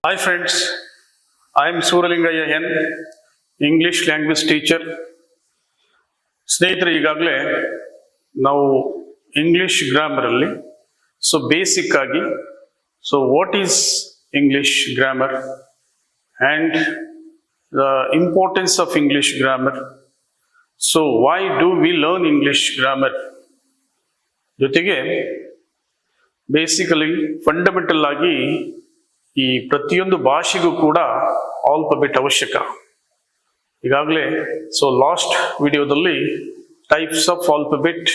Hi friends, I am Suralingaya N, English language teacher. ಸ್ನೇಹಿತರೆ, ಈಗಾಗಲೇ ನಾವು ಇಂಗ್ಲಿಷ್ ಗ್ರಾಮರಲ್ಲಿ ಬೇಸಿಕ್ ಆಗಿ what is English grammar and the importance of English grammar, why do we learn English grammar ಜೊತೆಗೆ basically fundamental ಆಗಿ ಈ ಪ್ರತಿಯೊಂದು ಭಾಷೆಗೂ ಕೂಡ ಆಲ್ಫಬೆಟ್ ಅವಶ್ಯಕ. ಈಗಾಗಲೇ ಲಾಸ್ಟ್ ವಿಡಿಯೋದಲ್ಲಿ types of alphabet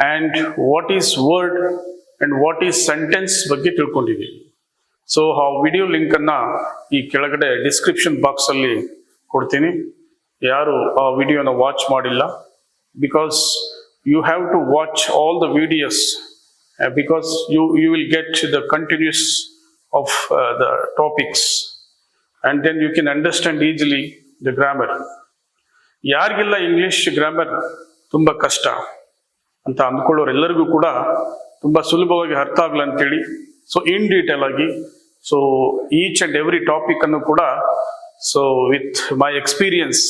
and what is word and what is sentence ಬಗ್ಗೆ ತಿಳ್ಕೊಂಡಿದ್ದೀವಿ. ಆ ವಿಡಿಯೋ ಲಿಂಕನ್ನು ಈ ಕೆಳಗಡೆ ಡಿಸ್ಕ್ರಿಪ್ಷನ್ ಬಾಕ್ಸಲ್ಲಿ ಕೊಡ್ತೀನಿ. ಯಾರು ಆ ವಿಡಿಯೋನ ವಾಚ್ ಮಾಡಿಲ್ಲ, because you have to watch all the videos because you will get the continues of the topics and then you can understand easily the grammar. ಯಾರಿಗೆಲ್ಲ ಇಂಗ್ಲಿಷ್ ಗ್ರಾಮರ್ ತುಂಬ ಕಷ್ಟ ಅಂತ ಅಂದ್ಕೊಳ್ಳೋರೆಲ್ಲರಿಗೂ ಕೂಡ ತುಂಬ ಸುಲಭವಾಗಿ ಅರ್ಥ ಆಗಲ್ಲ ಅಂತೇಳಿ ಇನ್ ಡೀಟೇಲ್ ಆಗಿ ಈಚ್ ಅಂಡ್ ಎವ್ರಿ ಟಾಪಿಕ್ ಅನ್ನು ಕೂಡ with my experience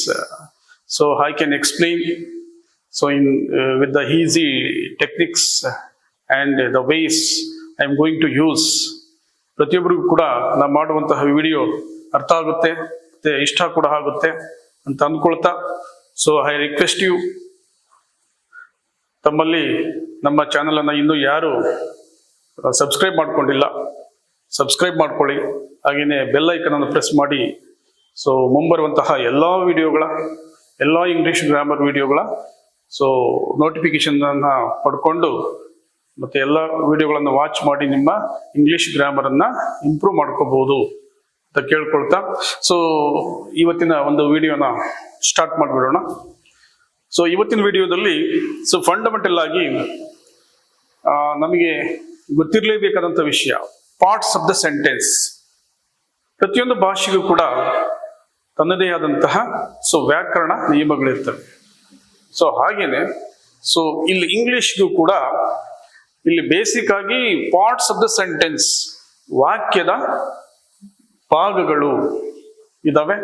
I can explain with the easy techniques and the ways I am going to use. ಪ್ರತಿಯೊಬ್ಬರಿಗೂ ಕೂಡ ನಾವು ಮಾಡುವಂತಹ ವಿಡಿಯೋ ಅರ್ಥ ಆಗುತ್ತೆ ಮತ್ತೆ ಇಷ್ಟ ಕೂಡ ಆಗುತ್ತೆ ಅಂತ ಅಂದ್ಕೊಳ್ತಾ ಐ ರಿಕ್ವೆಸ್ಟ್ ಯು, ತಮ್ಮಲ್ಲಿ ನಮ್ಮ ಚಾನೆಲ್ ಅನ್ನ ಇನ್ನೂ ಯಾರು ಸಬ್ಸ್ಕ್ರೈಬ್ ಮಾಡ್ಕೊಂಡಿಲ್ಲ ಸಬ್ಸ್ಕ್ರೈಬ್ ಮಾಡ್ಕೊಳ್ಳಿ. ಹಾಗೇನೆ ಬೆಲ್ ಐಕನ್ ಅನ್ನು ಪ್ರೆಸ್ ಮಾಡಿ ಮುಂಬರುವಂತಹ ಎಲ್ಲಾ ವಿಡಿಯೋಗಳ ಎಲ್ಲಾ ಇಂಗ್ಲಿಷ್ ಗ್ರಾಮರ್ ವಿಡಿಯೋಗಳ ನೋಟಿಫಿಕೇಶನ್ ಅನ್ನ ಪಡ್ಕೊಂಡು ಮತ್ತೆ ಎಲ್ಲ ವಿಡಿಯೋಗಳನ್ನು ವಾಚ್ ಮಾಡಿ ನಿಮ್ಮ ಇಂಗ್ಲಿಷ್ ಗ್ರಾಮರ್ ಅನ್ನ ಇಂಪ್ರೂವ್ ಮಾಡ್ಕೋಬಹುದು ಅಂತ ಕೇಳ್ಕೊಳ್ತಾ ಇವತ್ತಿನ ಒಂದು ವಿಡಿಯೋನ ಸ್ಟಾರ್ಟ್ ಮಾಡಿಬಿಡೋಣ. ಇವತ್ತಿನ ವಿಡಿಯೋದಲ್ಲಿ ಫಂಡಮೆಂಟಲ್ ಆಗಿ ನಮಗೆ ಗೊತ್ತಿರಲೇಬೇಕಾದಂಥ ವಿಷಯ ಪಾರ್ಟ್ಸ್ ಆಫ್ ದ ಸೆಂಟೆನ್ಸ್. ಪ್ರತಿಯೊಂದು ಭಾಷೆಗೂ ಕೂಡ ತನ್ನದೇ ಆದಂತಹ ವ್ಯಾಕರಣ ನಿಯಮಗಳಿರ್ತವೆ. ಹಾಗೇನೆ ಇಲ್ಲಿ ಇಂಗ್ಲಿಷ್ಗೂ ಕೂಡ ಇಲ್ಲಿ ಬೇಸಿಕ್ ಆಗಿ ಪಾರ್ಟ್ಸ್ ಆಫ್ ದ ಸೆಂಟೆನ್ಸ್, ವಾಕ್ಯದ ಭಾಗಗಳು ಇದಾವೆ.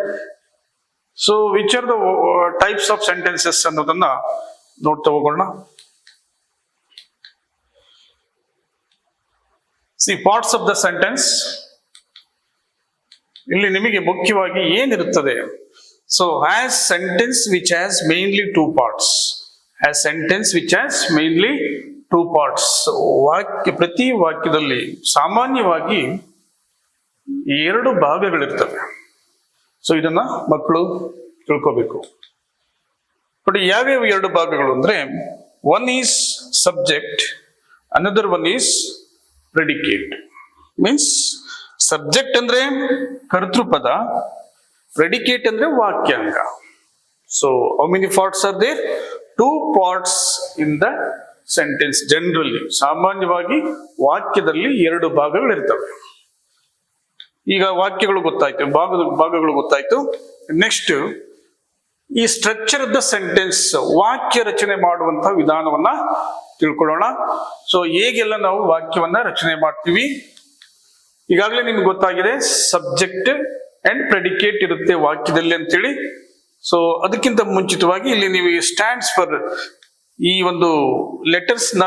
Which are the types of sentences ಅನ್ನೋದನ್ನ ನೋಡ್ತಾ ಹೋಗೋಣ. ಪಾರ್ಟ್ಸ್ ಆಫ್ ದ ಸೆಂಟೆನ್ಸ್ ಇಲ್ಲಿ ನಿಮಗೆ ಮುಖ್ಯವಾಗಿ ಏನಿರುತ್ತದೆ? As sentence which has mainly two parts, as sentence which has mainly two parts. ಪ್ರತಿ ವಾಕ್ಯದಲ್ಲಿ ಸಾಮಾನ್ಯವಾಗಿ ಎರಡು ಭಾಗಗಳಿರ್ತವೆ. ಇದನ್ನ ಮಕ್ಕಳು ತಿಳ್ಕೋಬೇಕು. ಬಟ್ ಯಾವ್ಯಾವ ಎರಡು ಭಾಗಗಳು ಅಂದ್ರೆ, one is subject, another one is predicate. Means subject ಅಂದ್ರೆ ಕರ್ತೃಪದ, ಪ್ರೆಡಿಕೇಟ್ ಅಂದ್ರೆ ವಾಕ್ಯಾಂಗ. How many parts are there? Two parts in the sentence. Generally ಸಾಮಾನ್ಯವಾಗಿ ವಾಕ್ಯದಲ್ಲಿ ಎರಡು ಭಾಗಗಳಿರ್ತವೆ. ಈಗ ವಾಕ್ಯಗಳು ಗೊತ್ತಾಯ್ತು, ಭಾಗಗಳು ಗೊತ್ತಾಯ್ತು. ನೆಕ್ಸ್ಟ್ ಈ ಸ್ಟ್ರಕ್ಚರ್ ಆಫ್ ದ ಸೆಂಟೆನ್ಸ್, ವಾಕ್ಯ ರಚನೆ ಮಾಡುವಂತಹ ವಿಧಾನವನ್ನ ತಿಳ್ಕೊಳ್ಳೋಣ. ಹೇಗೆಲ್ಲ ನಾವು ವಾಕ್ಯವನ್ನ ರಚನೆ ಮಾಡ್ತೀವಿ. ಈಗಾಗಲೇ ನಿಮ್ಗೆ ಗೊತ್ತಾಗಿದೆ ಸಬ್ಜೆಕ್ಟ್ ಅಂಡ್ ಪ್ರೆಡಿಕೇಟ್ ಇರುತ್ತೆ ವಾಕ್ಯದಲ್ಲಿ ಅಂತೇಳಿ. ಅದಕ್ಕಿಂತ ಮುಂಚಿತವಾಗಿ ಇಲ್ಲಿ ನೀವು ಸ್ಟ್ಯಾಂಡ್ಸ್ ಫಾರ್ ಈ ಒಂದು ಲೆಟರ್ಸ್ ನ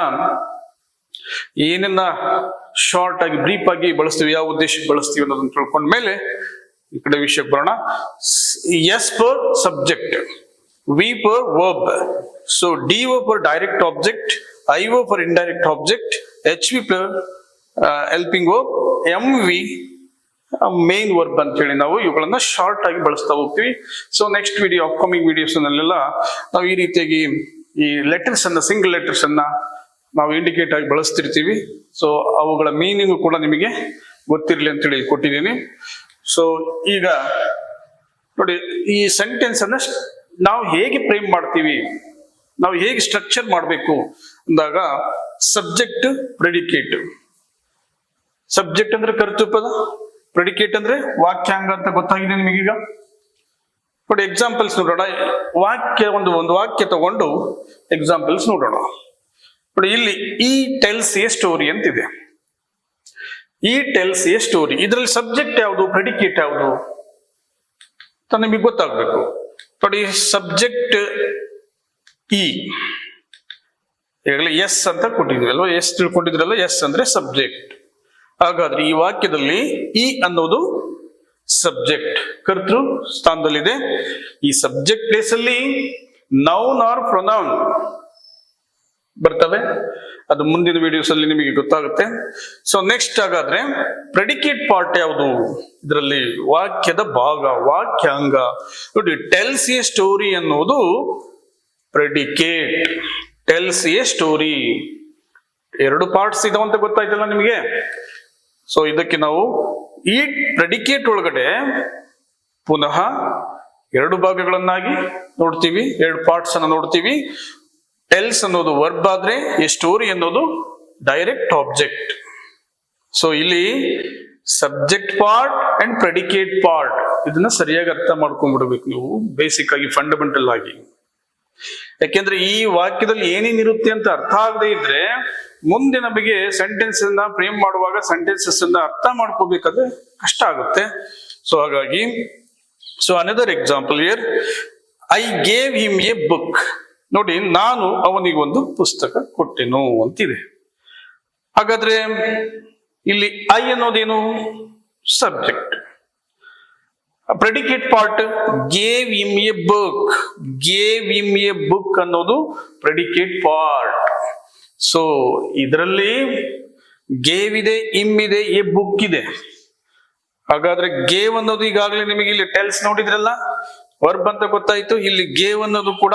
ಏನನ್ನ ಶಾರ್ಟ್ ಆಗಿ ಬ್ರೀಫ್ ಆಗಿ ಬಳಸ್ತೀವಿ, ಯಾವ ಉದ್ದೇಶಕ್ಕೆ ಬಳಸ್ತೀವಿ ಅನ್ನೋದನ್ನ ತಿಳ್ಕೊಂಡ್ಮೇಲೆ ಈ ಕಡೆ ವಿಷಯಕ್ಕೆ ಬರೋಣ. S for subject, V for verb, D O for direct object, I O for indirect object, H V for helping verb, M V main verb ಅಂತ ಹೇಳಿ ನಾವು ಇವುಗಳನ್ನ ಶಾರ್ಟ್ ಆಗಿ ಬಳಸ್ತಾ ಹೋಗ್ತೀವಿ. ನೆಕ್ಸ್ಟ್ ವಿಡಿಯೋ, ಅಪ್ಕಮಿಂಗ್ ವಿಡಿಯೋಸ್ ನಲ್ಲೆಲ್ಲ ನಾವು ಈ ರೀತಿಯಾಗಿ ಈ ಲೆಟರ್ಸ್ ಅನ್ನ, ಸಿಂಗಲ್ ಲೆಟರ್ಸ್ ಅನ್ನ ನಾವು ಇಂಡಿಕೇಟ್ ಆಗಿ ಬಳಸ್ತಿರ್ತೀವಿ. ಅವುಗಳ ಮೀನಿಂಗ್ ಕೂಡ ನಿಮಗೆ ಗೊತ್ತಿರಲಿ ಅಂತೇಳಿ ಕೊಟ್ಟಿದ್ದೀನಿ. ಈಗ ನೋಡಿ, ಈ ಸೆಂಟೆನ್ಸ್ ಅನ್ನ ನಾವು ಹೇಗೆ ಫ್ರೇಮ್ ಮಾಡ್ತೀವಿ, ನಾವು ಹೇಗೆ ಸ್ಟ್ರಕ್ಚರ್ ಮಾಡಬೇಕು ಅಂದಾಗ, ಸಬ್ಜೆಕ್ಟ್, ಪ್ರೆಡಿಕೇಟ್. ಸಬ್ಜೆಕ್ಟ್ ಅಂದ್ರೆ ಕರ್ತೃಪದ, ಪ್ರೆಡಿಕೇಟ್ ಅಂದ್ರೆ ವಾಕ್ಯಾಂಗ ಅಂತ ಗೊತ್ತಾಗಿದೆ ನಿಮಗೀಗ. ನೋಡಿ, ಎಕ್ಸಾಂಪಲ್ಸ್ ನೋಡೋಣ. ಒಂದು ವಾಕ್ಯ ತಗೊಂಡು ಎಕ್ಸಾಂಪಲ್ಸ್ ನೋಡೋಣ. ನೋಡಿ, ಇಲ್ಲಿ ಈ ಟೆಲ್ಸ್ ಎ ಸ್ಟೋರಿ ಅಂತಿದೆ. ಈ ಟೆಲ್ಸ್ ಎ ಸ್ಟೋರಿ. ಇದರಲ್ಲಿ ಸಬ್ಜೆಕ್ಟ್ ಯಾವುದು, ಪ್ರೆಡಿಕೇಟ್ ಯಾವುದು ಅಂತ ನಿಮಗೆ ಗೊತ್ತಾಗಬೇಕು. ನೋಡಿ, ಸಬ್ಜೆಕ್ಟ್ ಇ, ಈಗಲೇ ಎಸ್ ಅಂತ ಕೊಟ್ಟಿದ್ರಲ್ವ, ಎಸ್ ತಿಳ್ಕೊಂಡಿದ್ರಲ್ಲ, ಎಸ್ ಅಂದ್ರೆ ಸಬ್ಜೆಕ್ಟ್. ಹಾಗಾದ್ರೆ ಈ ವಾಕ್ಯದಲ್ಲಿ ಇ ಅನ್ನೋದು ಸಬ್ಜೆಕ್ಟ್, ಕರ್ತೃ ಸ್ಥಾನದಲ್ಲಿದೆ. ಈ ಸಬ್ಜೆಕ್ಟ್ ಪ್ಲೇಸ್ ಅಲ್ಲಿ ನೌನ್ ಆರ್ ಪ್ರೊನೌನ್ ಬರ್ತವೆ. ಅದು ಮುಂದಿನ ವಿಡಿಯೋಸ್ ಅಲ್ಲಿ ನಿಮಗೆ ಗೊತ್ತಾಗುತ್ತೆ. ಸೊ ನೆಕ್ಸ್ಟ್, ಹಾಗಾದ್ರೆ ಪ್ರೆಡಿಕೇಟ್ ಪಾರ್ಟ್ ಯಾವುದು ಇದರಲ್ಲಿ? ವಾಕ್ಯದ ಭಾಗ, ವಾಕ್ಯಾಂಗ. ನೋಡಿ, ಟೆಲ್ಸ್ ಎ ಸ್ಟೋರಿ ಅನ್ನೋದು ಪ್ರೆಡಿಕೇಟ್. ಟೆಲ್ಸ್ ಎ ಸ್ಟೋರಿ, ಎರಡು ಪಾರ್ಟ್ಸ್ ಇದಾವಂತ ಗೊತ್ತಾಯ್ತಲ್ಲ ನಿಮಗೆ. ಸೊ ಇದಕ್ಕೆ ನಾವು ಈ ಪ್ರೆಡಿಕೇಟ್ ಒಳಗಡೆ ಪುನಃ ಎರಡು ಭಾಗಗಳನ್ನಾಗಿ ನೋಡ್ತೀವಿ, ಎರಡು ಪಾರ್ಟ್ಸ್ ಅನ್ನ ನೋಡ್ತೀವಿ. ಟೆಲ್ಸ್ ಅನ್ನೋದು ವರ್ಬ್ ಆದ್ರೆ, ಈ ಸ್ಟೋರಿ ಅನ್ನೋದು ಡೈರೆಕ್ಟ್ ಆಬ್ಜೆಕ್ಟ್. ಸೊ ಇಲ್ಲಿ subject part and predicate part, ಇದನ್ನ ಸರಿಯಾಗಿ ಅರ್ಥ ಮಾಡ್ಕೊಂಡ್ಬಿಡ್ಬೇಕು ನೀವು, ಬೇಸಿಕ್ ಆಗಿ, ಫಂಡಮೆಂಟಲ್ ಆಗಿ. ಯಾಕೆಂದ್ರೆ ಈ ವಾಕ್ಯದಲ್ಲಿ ಏನೇನಿರುತ್ತೆ ಅಂತ ಅರ್ಥ ಆಗದೆ ಇದ್ರೆ ಮುಂದೆ ನಮಗೆ ಸೆಂಟೆನ್ಸ್ ಅನ್ನ ಫ್ರೇಮ್ ಮಾಡುವಾಗ ಸೆಂಟೆನ್ಸಸ್ ಅನ್ನ ಅರ್ಥ ಮಾಡ್ಕೋಬೇಕಾದ್ರೆ ಕಷ್ಟ ಆಗುತ್ತೆ. ಸೊ ಹಾಗಾಗಿ, so another example here, I gave him a book. ನೋಡಿ, ನಾನು ಅವನಿಗೊಂದು ಪುಸ್ತಕ ಕೊಟ್ಟೆನು ಅಂತಿದೆ. ಹಾಗಾದ್ರೆ ಇಲ್ಲಿ ಐ ಅನ್ನೋದೇನು? Subject. Predicate part gave him a book. Gave him a book ಅನ್ನೋದು ಪ್ರೆಡಿಕೇಟ್ ಪಾರ್ಟ್. ಸೊ ಇದರಲ್ಲಿ ಗೇವ್ ಇದೆ, ಇಮ್ ಇದೆ, ಎ ಬುಕ್ ಇದೆ. ಹಾಗಾದ್ರೆ ಗೇವ್ ಅನ್ನೋದು ಈಗಾಗಲೇ ನಿಮಗೆ ಇಲ್ಲಿ ಟೆಲ್ಸ್ ನೋಡಿದ್ರಲ್ಲ, ವರ್ಬ್ ಅಂತ ಗೊತ್ತಾಯ್ತು. ಇಲ್ಲಿ ಗೇವ್ ಅನ್ನೋದು ಕೂಡ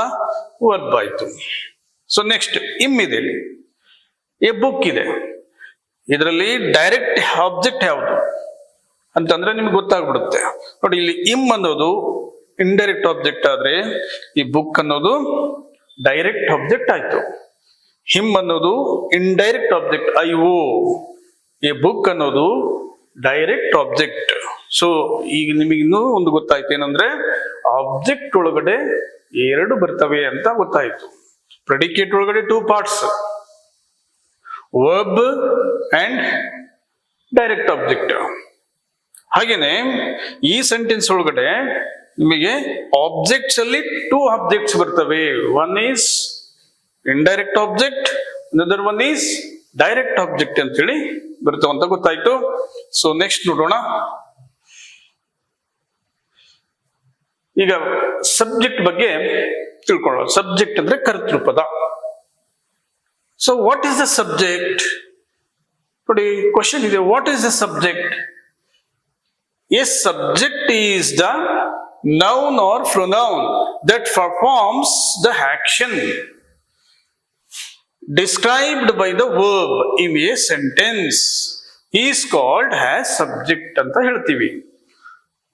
ವರ್ಬ್ ಆಯ್ತು. ಸೊ ನೆಕ್ಸ್ಟ್, ಇಮ್ ಇದೆ, ಎ ಬುಕ್ ಇದೆ. ಇದರಲ್ಲಿ ಡೈರೆಕ್ಟ್ ಆಬ್ಜೆಕ್ಟ್ ಯಾವುದು ಅಂತಂದ್ರೆ ನಿಮ್ಗೆ ಗೊತ್ತಾಗ್ಬಿಡುತ್ತೆ. ನೋಡಿ, ಇಲ್ಲಿ ಇಮ್ ಅನ್ನೋದು ಇಂಡೈರೆಕ್ಟ್ ಆಬ್ಜೆಕ್ಟ್ ಆದ್ರೆ ಈ ಬುಕ್ ಅನ್ನೋದು ಡೈರೆಕ್ಟ್ ಆಬ್ಜೆಕ್ಟ್ ಆಯ್ತು. ಹಿಮ್ ಅನ್ನೋದು indirect object, I O. A book ಅನ್ನೋದು ಡೈರೆಕ್ಟ್ ಆಬ್ಜೆಕ್ಟ್. ಸೊ ಈಗ ನಿಮಗೆ ಇನ್ನೂ ಒಂದು ಗೊತ್ತಾಯ್ತು, ಏನಂದ್ರೆ ಆಬ್ಜೆಕ್ಟ್ ಒಳಗಡೆ ಎರಡು ಬರ್ತವೆ ಅಂತ ಗೊತ್ತಾಯ್ತು. ಪ್ರೆಡಿಕೇಟ್ ಒಳಗಡೆ two parts, verb and direct object. ಹಾಗೇನೆ ಈ ಸೆಂಟೆನ್ಸ್ ಒಳಗಡೆ ನಿಮಗೆ ಆಬ್ಜೆಕ್ಟ್ಸ್ ಅಲ್ಲಿ ಟೂ ಆಬ್ಜೆಕ್ಟ್ಸ್ ಬರ್ತವೆ. One is indirect object, another one is direct object ಅಂತೇಳಿ ಬರ್ತವಂತ ಗೊತ್ತಾಯ್ತು. ಸೊ ನೆಕ್ಸ್ಟ್ ನೋಡೋಣ. ಈಗ ಸಬ್ಜೆಕ್ಟ್ ಬಗ್ಗೆ ತಿಳ್ಕೊಳ್ಳೋಣ. ಸಬ್ಜೆಕ್ಟ್ ಅಂದ್ರೆ ಕರ್ತೃಪದ. So what is the subject? ನೋಡಿ, ಕ್ವಶನ್ ಇದೆ, what is the subject? A subject is the noun or pronoun that performs the action described by the verb in a sentence is called as subject ಅಂತ ಹೇಳ್ತೀವಿ.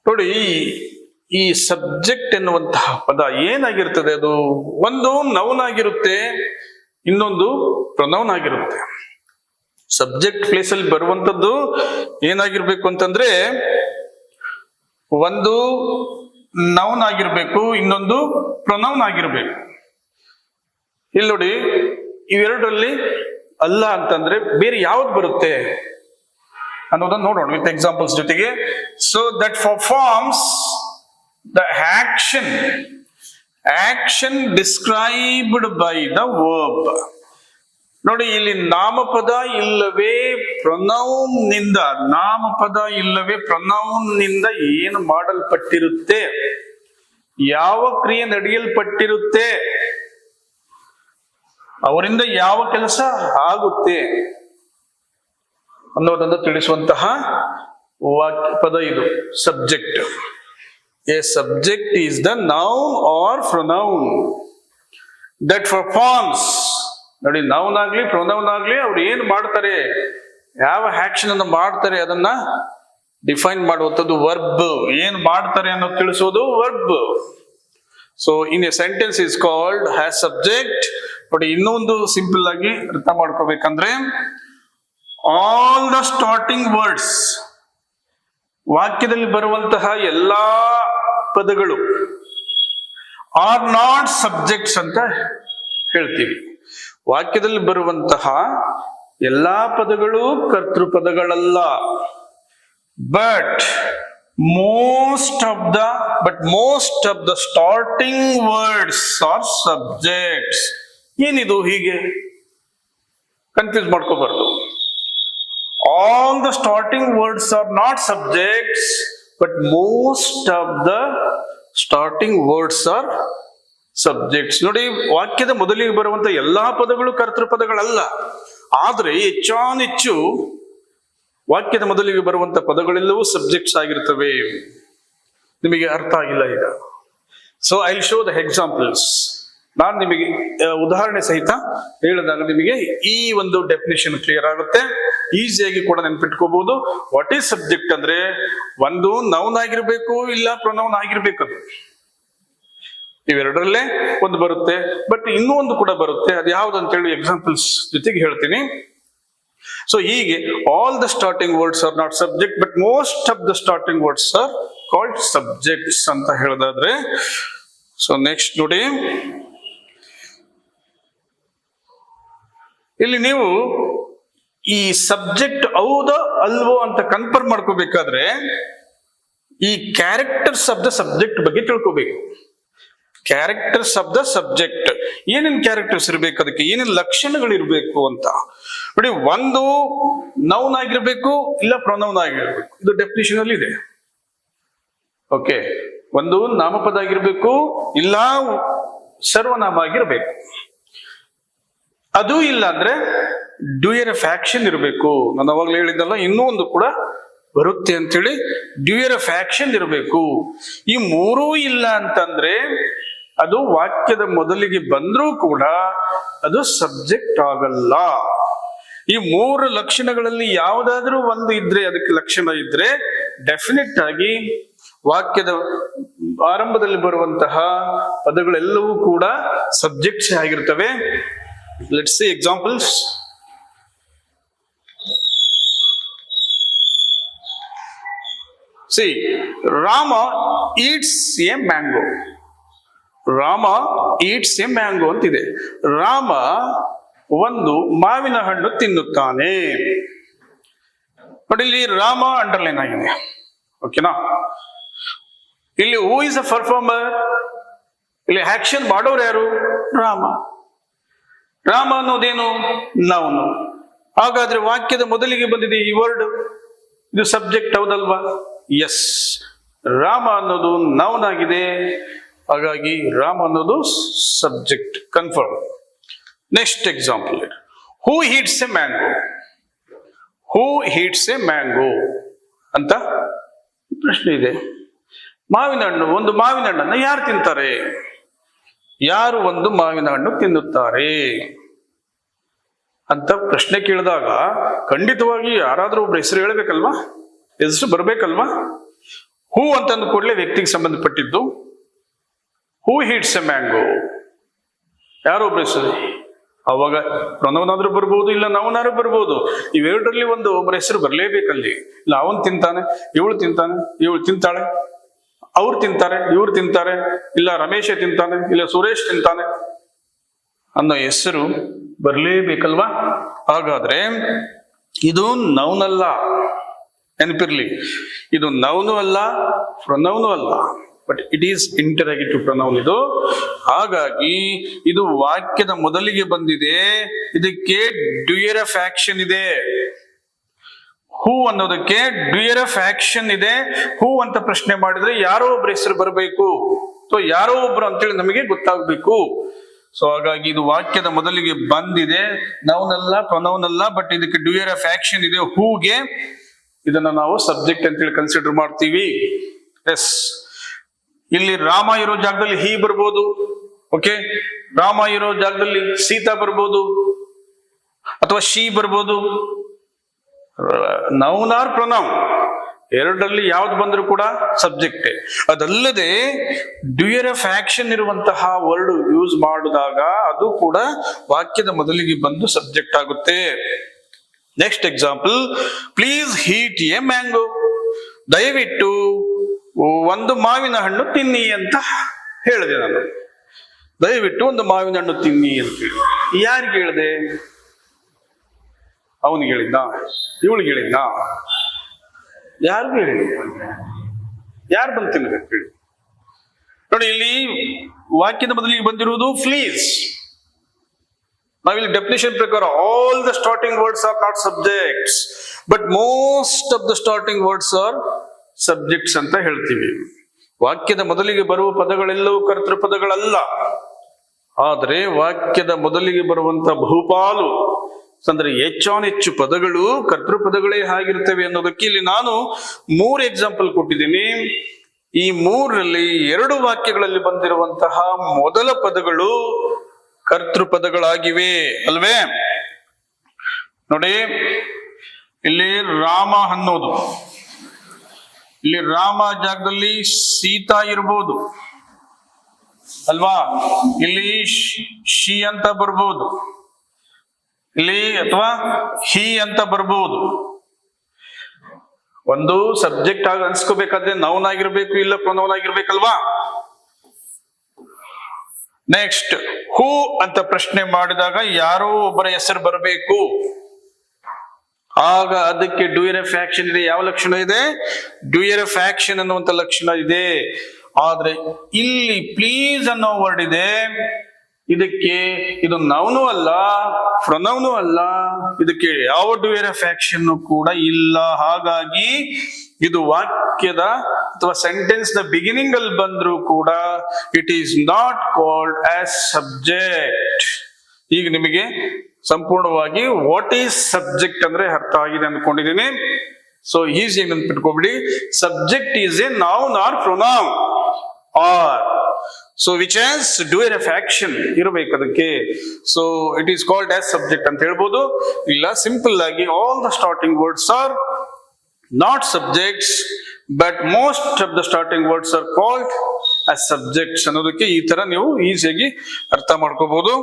ನೋಡಿ, ಈ subject ಎನ್ನುವಂತಹ ಪದ ಏನಾಗಿರ್ತದೆ? ಅದು ಒಂದು ನೌನ್ ಆಗಿರುತ್ತೆ, ಇನ್ನೊಂದು ಪ್ರೊನೌನ್ ಆಗಿರುತ್ತೆ. ಸಬ್ಜೆಕ್ಟ್ ಪ್ಲೇಸ್ ಅಲ್ಲಿ ಬರುವಂತದ್ದು ಏನಾಗಿರ್ಬೇಕು ಅಂತಂದ್ರೆ, ಒಂದು ನೌನ್ ಆಗಿರ್ಬೇಕು, ಇನ್ನೊಂದು ಪ್ರೊನೌನ್ ಆಗಿರ್ಬೇಕು. ಇಲ್ಲಿ ನೋಡಿ, ಇವೆರಡರಲ್ಲಿ ಅಲ್ಲ ಅಂತಂದ್ರೆ ಬೇರೆ ಯಾವ್ದು ಬರುತ್ತೆ ಅನ್ನೋದನ್ನ ನೋಡೋಣ ವಿತ್ ಎಕ್ಸಾಂಪಲ್ಸ್ ಜೊತೆಗೆ. So that performs the action described by the verb. ನೋಡಿ, ಇಲ್ಲಿ ನಾಮಪದ ಇಲ್ಲವೇ ಪ್ರೊನೌನ್ ನಿಂದ, ನಾಮಪದ ಇಲ್ಲವೇ ಪ್ರೊನೌನ್ ನಿಂದ ಏನು ಮಾಡಲ್ಪಟ್ಟಿರುತ್ತೆ, ಯಾವ ಕ್ರಿಯೆ ನಡೆಯಲ್ಪಟ್ಟಿರುತ್ತೆ, ಅವರಿಂದ ಯಾವ ಕೆಲಸ ಆಗುತ್ತೆ ಅನ್ನೋದನ್ನು ತಿಳಿಸುವಂತಹ ಪದ ಇದು subject. A subject is the noun or pronoun that performs. ನೋಡಿ, ನೌನ್ ಆಗ್ಲಿ ಪ್ರೊನೌನ್ ಆಗ್ಲಿ ಅವ್ರು ಏನ್ ಮಾಡ್ತಾರೆ, ಯಾವ ಆಕ್ಷನ್ ಅನ್ನು ಮಾಡ್ತಾರೆ ಅದನ್ನ ಡಿಫೈನ್ ಮಾಡುವಂಥದ್ದು ವರ್ಬ್. ಏನ್ ಮಾಡ್ತಾರೆ ಅನ್ನೋದು ತಿಳಿಸೋದು verb. So in a sentence is called has subject. ನೋಡಿ, ಇನ್ನೊಂದು ಸಿಂಪಲ್ ಆಗಿ ಅರ್ಥ ಮಾಡ್ಕೋಬೇಕಂದ್ರೆ, ಆಲ್ ದ ಸ್ಟಾರ್ಟಿಂಗ್ ವರ್ಡ್ಸ್, ವಾಕ್ಯದಲ್ಲಿ ಬರುವಂತಹ ಎಲ್ಲಾ ಪದಗಳು ಆರ್ ನಾಟ್ ಸಬ್ಜೆಕ್ಟ್ಸ್ ಅಂತ ಹೇಳ್ತೀವಿ. ವಾಕ್ಯದಲ್ಲಿ ಬರುವಂತಹ ಎಲ್ಲಾ ಪದಗಳು ಕರ್ತೃಪದಗಳಲ್ಲ. But most of the starting words are subjects. ಏನಿದು ಹೀಗೆ ಕನ್ಫ್ಯೂಸ್ ಮಾಡ್ಕೋಬಾರ್ದು. All the starting words are not subjects, but most of the starting words are subjects. ನೋಡಿ, ವಾಕ್ಯದ ಮೊದಲಿಗೆ ಬರುವಂತ ಎಲ್ಲಾ ಪದಗಳು ಕರ್ತೃಪದಗಳಲ್ಲ. ಆದ್ರೆ ಹೆಚ್ಚಾನೆಚ್ಚು ವಾಕ್ಯದ ಮೊದಲಿಗೆ ಬರುವಂತ ಪದಗಳೆಲ್ಲವೂ ಸಬ್ಜೆಕ್ಟ್ಸ್ ಆಗಿರ್ತವೆ. ನಿಮಗೆ ಅರ್ಥ ಆಗಿಲ್ಲ ಈಗ? So I will show the examples. ನಾನು ನಿಮಗೆ ಉದಾಹರಣೆ ಸಹಿತ ಹೇಳಿದಾಗ ನಿಮಗೆ ಈ ಒಂದು ಡೆಫಿನೇಷನ್ ಕ್ಲಿಯರ್ ಆಗುತ್ತೆ. ಈಸಿಯಾಗಿ ಕೂಡ ನೆನ್ಪಿಟ್ಕೋಬಹುದು. ವಾಟ್ ಈಸ್ ಸಬ್ಜೆಕ್ಟ್ ಅಂದ್ರೆ ಒಂದು ನೌನ್ ಆಗಿರ್ಬೇಕು, ಇಲ್ಲ ಪ್ರೊನೌನ್ ಆಗಿರ್ಬೇಕು. ಅದು ಇವೆರಡರಲ್ಲೇ ಒಂದು ಬರುತ್ತೆ. ಬಟ್ ಇನ್ನೂ ಒಂದು ಕೂಡ ಬರುತ್ತೆ. ಅದು ಯಾವ್ದು ಅಂತ ಹೇಳಿ ಎಕ್ಸಾಂಪಲ್ಸ್ ಜೊತೆಗೆ ಹೇಳ್ತೀನಿ. ಸೊ ಹೀಗೆ all the starting words are not subject, but most of the starting words are called subjects ಅಂತ ಹೇಳೋದಾದ್ರೆ, ಸೊ ನೆಕ್ಸ್ಟ್ ನೋಡಿ, ಇಲ್ಲಿ ನೀವು ಈ ಸಬ್ಜೆಕ್ಟ್ ಹೌದೋ ಅಲ್ವೋ ಅಂತ ಕನ್ಫರ್ಮ್ ಮಾಡ್ಕೋಬೇಕಾದ್ರೆ ಈ ಕ್ಯಾರೆಕ್ಟರ್ಸ್ ಆಫ್ ದ ಸಬ್ಜೆಕ್ಟ್ ಬಗ್ಗೆ ತಿಳ್ಕೋಬೇಕು. ಕ್ಯಾರೆಕ್ಟರ್ಸ್ ಆಫ್ ದ ಸಬ್ಜೆಕ್ಟ್, ಏನೇನ್ ಕ್ಯಾರೆಕ್ಟರ್ಸ್ ಇರ್ಬೇಕು, ಅದಕ್ಕೆ ಏನೇನ್ ಲಕ್ಷಣಗಳು ಇರ್ಬೇಕು ಅಂತ ನೋಡಿ. ಒಂದು ನೌನ್ ಆಗಿರ್ಬೇಕು, ಇಲ್ಲ ಪ್ರೊನೌನ್ ಆಗಿರ್ಬೇಕು. ಇದು ಡೆಫಿನಿಷನ್ ಅಲ್ಲಿ ಇದೆ. ಓಕೆ, ಒಂದು ನಾಮಪದ ಆಗಿರ್ಬೇಕು, ಇಲ್ಲ ಸರ್ವನಾಮ ಆಗಿರ್ಬೇಕು. ಅದು ಇಲ್ಲ ಅಂದ್ರೆ ಡ್ಯೂಯರ್ ಆಫ್ ಆಕ್ಷನ್ ಇರಬೇಕು. ನಾನು ಅವಾಗಲೇ ಹೇಳಿದ್ದಲ್ಲ, ಇನ್ನೂ ಒಂದು ಕೂಡ ಬರುತ್ತೆ ಅಂತೇಳಿ, ಡ್ಯೂಯರ್ ಆಫ್ ಆಕ್ಷನ್ ಇರಬೇಕು. ಈ ಮೂರೂ ಇಲ್ಲ ಅಂತಂದ್ರೆ ಅದು ವಾಕ್ಯದ ಮೊದಲಿಗೆ ಬಂದ್ರೂ ಕೂಡ ಅದು ಸಬ್ಜೆಕ್ಟ್ ಆಗಲ್ಲ. ಈ ಮೂರು ಲಕ್ಷಣಗಳಲ್ಲಿ ಯಾವುದಾದ್ರೂ ಒಂದು ಇದ್ರೆ, ಅದಕ್ಕೆ ಲಕ್ಷಣ ಇದ್ರೆ ಡೆಫಿನೆಟ್ ಆಗಿ ವಾಕ್ಯದ ಆರಂಭದಲ್ಲಿ ಬರುವಂತಹ ಪದಗಳೆಲ್ಲವೂ ಕೂಡ ಸಬ್ಜೆಕ್ಟ್ಸ್ ಆಗಿರ್ತವೆ. Let's see examples. See, Rama eats a mango. Rama eats a mango ಅಂತಿದೆ. ರಾಮ ಒಂದು ಮಾವಿನ ಹಣ್ಣು ತಿನ್ನುತ್ತಾನೆ. ನೋಡಿ, ಇಲ್ಲಿ ರಾಮ ಅಂಡರ್ಲೈನ್ ಆಗಿದೆ. ಓಕೆನಾ? ಇಲ್ಲಿ ಹೂ ಇಸ್ ಅ ಪರ್ಫಾರ್ಮರ್, ಇಲ್ಲಿ ಆಕ್ಷನ್ ಮಾಡೋರು ಯಾರು? ರಾಮ. ರಾಮ ಅನ್ನೋದೇನು? ನೌನು. ಹಾಗಾದ್ರೆ ವಾಕ್ಯದ ಮೊದಲಿಗೆ ಬಂದಿದೆ ಈ ವರ್ಡ್, ಇದು ಸಬ್ಜೆಕ್ಟ್ ಹೌದಲ್ವಾ? ಎಸ್, ರಾಮ ಅನ್ನೋದು ನೌನ್ ಆಗಿದೆ. ಹಾಗಾಗಿ ರಾಮ ಅನ್ನೋದು subject, confirm. Next example, who hits a mango. Who hits a mango ಅಂತ ಪ್ರಶ್ನೆ ಇದೆ. ಮಾವಿನ ಹಣ್ಣು, ಒಂದು ಮಾವಿನ ಹಣ್ಣನ್ನು ಯಾರು ತಿಂತಾರೆ? ಯಾರು ಒಂದು ಮಾವಿನ ಹಣ್ಣು ತಿನ್ನುತ್ತಾರೆ ಅಂತ ಪ್ರಶ್ನೆ ಕೇಳಿದಾಗ ಖಂಡಿತವಾಗಿ ಯಾರಾದ್ರೂ ಒಬ್ರು ಹೆಸರು ಹೇಳ್ಬೇಕಲ್ವಾ? ಹೆಸರು ಬರ್ಬೇಕಲ್ವಾ? ಹೂ ಅಂತಂದು ಕೂಡಲೇ ವ್ಯಕ್ತಿಗೆ ಸಂಬಂಧಪಟ್ಟಿದ್ದು. ಹೂ ಹೀಟ್ಸ್ ಎ ಮ್ಯಾಂಗೋ, ಯಾರೋ ಒಬ್ರು ಹೆಸರು. ಅವಾಗ ಪ್ರೊನೌನ್ ಆದ್ರೂ ಬರ್ಬೋದು, ಇಲ್ಲ ನೌನಾದ್ರೂ ಬರ್ಬೋದು. ಇವೆರಡರಲ್ಲಿ ಒಬ್ಬರ ಹೆಸರು ಬರ್ಲೇಬೇಕಲ್ಲಿ. ಇಲ್ಲ ಅವನ್ ತಿಂತಾನೆ, ಇವಳು ತಿಂತಾನೆ, ಇವಳು ತಿಂತಾಳೆ, ಅವ್ರು ತಿಂತಾರೆ, ಇವ್ರು ತಿಂತಾರೆ, ಇಲ್ಲ ರಮೇಶ ತಿಂತಾನೆ, ಇಲ್ಲ ಸುರೇಶ್ ತಿಂತಾನೆ ಅನ್ನೋ ಹೆಸರು ಬರ್ಲೇಬೇಕಲ್ವಾ? ಹಾಗಾದ್ರೆ ಇದು ನೌನ್ ಅಲ್ಲ, ನೆನಪಿರ್ಲಿ. ಇದು ನೌನು ಅಲ್ಲ, ಪ್ರೊನೌನು ಅಲ್ಲ, but it is interrogative pronoun ಇದು. ಹಾಗಾಗಿ ಇದು ವಾಕ್ಯದ ಮೊದಲಿಗೆ ಬಂದಿದೆ. ಇದಕ್ಕೆ ಡ್ಯೂಯರ್ ಆಫ್ ಆಕ್ಷನ್ ಇದೆ. ಹೂ ಅನ್ನೋದಕ್ಕೆ ಡ್ಯೂಯರ್ ಆಫ್ ಆಕ್ಷನ್ ಇದೆ. ಹೂ ಅಂತ ಪ್ರಶ್ನೆ ಮಾಡಿದ್ರೆ ಯಾರೋ ಒಬ್ರು ಹೆಸರು ಬರಬೇಕು. ಸೊ ಯಾರೋ ಒಬ್ರು ಅಂತೇಳಿ ನಮಗೆ ಗೊತ್ತಾಗ್ಬೇಕು. ಸೊ ಹಾಗಾಗಿ ಇದು ವಾಕ್ಯದ ಮೊದಲಿಗೆ ಬಂದಿದೆ. ನೌನ್ ಅಲ್ಲ, ಪ್ರೊನೌನ್ ಅಲ್ಲ, ಬಟ್ ಇದಕ್ಕೆ ಡ್ಯೂಯರ್ ಆಫ್ ಆಕ್ಷನ್ ಇದೆ ಹೂಗೆ. ಇದನ್ನ ನಾವು ಸಬ್ಜೆಕ್ಟ್ ಅಂತೇಳಿ ಕನ್ಸಿಡರ್ ಮಾಡ್ತೀವಿ. ಎಸ್, ಇಲ್ಲಿ ರಾಮ ಇರೋ ಜಾಗದಲ್ಲಿ ಹೀ ಬರ್ಬೋದು. ಓಕೆ, ರಾಮ ಇರೋ ಜಾಗದಲ್ಲಿ ಸೀತಾ ಬರ್ಬೋದು, ಅಥವಾ ಶೀ ಬರ್ಬೋದು. ನೌನ್ ಆರ್ ಪ್ರೊನೌನ್ ಎರಡರಲ್ಲಿ ಯಾವ್ದು ಬಂದ್ರು ಕೂಡ ಸಬ್ಜೆಕ್ಟ್. ಅದಲ್ಲದೆ ಡ್ಯೂಯರ್ ಆಫ್ ಆಕ್ಷನ್ ಇರುವಂತಹ ವರ್ಡ್ ಯೂಸ್ ಮಾಡಿದಾಗ ಅದು ಕೂಡ ವಾಕ್ಯದ ಮೊದಲಿಗೆ ಬಂದು ಸಬ್ಜೆಕ್ಟ್ ಆಗುತ್ತೆ. Next example, please heat A mango. ದಯವಿಟ್ಟು ಒಂದು ಮಾವಿನ ಹಣ್ಣು ತಿನ್ನಿ ಅಂತ ಹೇಳಿದೆ ನಾನು. ದಯವಿಟ್ಟು ಒಂದು ಮಾವಿನ ಹಣ್ಣು ತಿನ್ನಿ ಅಂತ ಹೇಳಿ ಯಾರಿಗೆ ಹೇಳಿದೆ? ಅವನಿಗೆ ಹೇಳಿದ್ದ, ಇವಳಿಗೆ ಹೇಳಿದ್ದ, ಯಾರಿಗೂ ಹೇಳಿಲ್ಲ. ಯಾರು ಬಂದು ತಿನ್ಬೇಕು ಹೇಳಿ? ನೋಡಿ, ಇಲ್ಲಿ ವಾಕ್ಯದ ಬದಲಿಗೆ ಬಂದಿರುವುದು ಫ್ಲೀಸ್. ನಾವಿಲ್ಲಿ ಡೆಫಿನೇಷನ್ ಪ್ರಕಾರ all the starting words are not subjects but most of the starting words are subjects ಅಂತ ಹೇಳ್ತೀವಿ. ವಾಕ್ಯದ ಮೊದಲಿಗೆ ಬರುವ ಪದಗಳೆಲ್ಲವೂ ಕರ್ತೃ ಪದಗಳಲ್ಲ. ಆದರೆ ವಾಕ್ಯದ ಮೊದಲಿಗೆ ಬರುವಂತ ಬಹುಪಾಲು ಅಂದ್ರೆ ಹೆಚ್ಚಾನೆಚ್ಚು ಪದಗಳು ಕರ್ತೃ ಪದಗಳೇ ಆಗಿರ್ತವೆ ಅನ್ನೋದಕ್ಕೆ ಇಲ್ಲಿ ನಾನು 3 ಎಕ್ಸಾಂಪಲ್ ಕೊಟ್ಟಿದ್ದೀನಿ. ಈ 3ರಲ್ಲಿ 2 ವಾಕ್ಯಗಳಲ್ಲಿ ಬಂದಿರುವಂತಹ ಮೊದಲ ಪದಗಳು ಕರ್ತೃ ಪದಗಳಾಗಿವೆ ಅಲ್ವೇ? ನೋಡಿ, ಇಲ್ಲಿ ರಾಮ ಅನ್ನೋದು, ಇಲ್ಲಿ ರಾಮ ಜಾಗದಲ್ಲಿ ಸೀತಾ ಇರ್ಬೋದು ಅಲ್ವಾ? ಇಲ್ಲಿ ಶಿ ಅಂತ ಬರ್ಬೋದು, ಇಲ್ಲಿ ಅಥವಾ ಹಿ ಅಂತ ಬರ್ಬೋದು. ಒಂದು ಸಬ್ಜೆಕ್ಟ್ ಆಗಿ ಅನ್ಸ್ಕೋಬೇಕಾದ್ರೆ ನೌನ್ ಆಗಿರ್ಬೇಕು, ಇಲ್ಲ ಪ್ರೊನೌನ್ ಆಗಿರ್ಬೇಕಲ್ವಾ? ನೆಕ್ಸ್ಟ್, ಹೂ ಅಂತ ಪ್ರಶ್ನೆ ಮಾಡಿದಾಗ ಯಾರೋ ಒಬ್ಬರ ಹೆಸರು ಬರಬೇಕು. ಆಗ ಅದಕ್ಕೆ ಡೂಯರ್ ಆಫ್ ಆಕ್ಷನ್ ಇದೆ. ಯಾವ ಲಕ್ಷಣ ಇದೆ? ಡೂಯರ್ ಆಫ್ ಆಕ್ಷನ್ ಅನ್ನುವಂತ ಲಕ್ಷಣ ಇದೆ. ಆದ್ರೆ ಇಲ್ಲಿ ಪ್ಲೀಸ್ ಅನ್ನೋ ವರ್ಡ್ ಇದೆ. ಇದಕ್ಕೆ ಇದು ನೌನು ಅಲ್ಲ, ಪ್ರೊನೌನು ಅಲ್ಲ, ಇದಕ್ಕೆ ಯಾವ ಡೂಯರ್ ಆಫ್ ಆಕ್ಷನ್ ಕೂಡ ಇಲ್ಲ. ಹಾಗಾಗಿ ಇದು ವಾಕ್ಯದ ಅಥವಾ ಸೆಂಟೆನ್ಸ್ ನ ಬಿಗಿನಿಂಗ್ ಅಲ್ಲಿ ಬಂದ್ರೂ ಕೂಡ it is not called as subject. ಈಗ ನಿಮಗೆ ಸಂಪೂರ್ಣವಾಗಿ ವಾಟ್ ಈಸ್ ಸಬ್ಜೆಕ್ಟ್ ಅಂದ್ರೆ ಅರ್ಥ ಆಗಿದೆ ಅನ್ಕೊಂಡಿದ್ದೀನಿ. ಸೊ ಈಸಿ ನೆನ್ಪಿಟ್ಕೊಬಿಡಿ, subject is a noun or pronoun or so which as doer of action ಇರಬೇಕು ಅದಕ್ಕೆ. So it is called as subject ಅಂತ ಹೇಳ್ಬೋದು. ಇಲ್ಲ, ಸಿಂಪಲ್ ಆಗಿ all the starting words are not subjects but most of the starting words are called as subjects ಅನ್ನೋದಕ್ಕೆ ಈ ತರ ನೀವು ಈಸಿಯಾಗಿ ಅರ್ಥ ಮಾಡ್ಕೋಬಹುದು.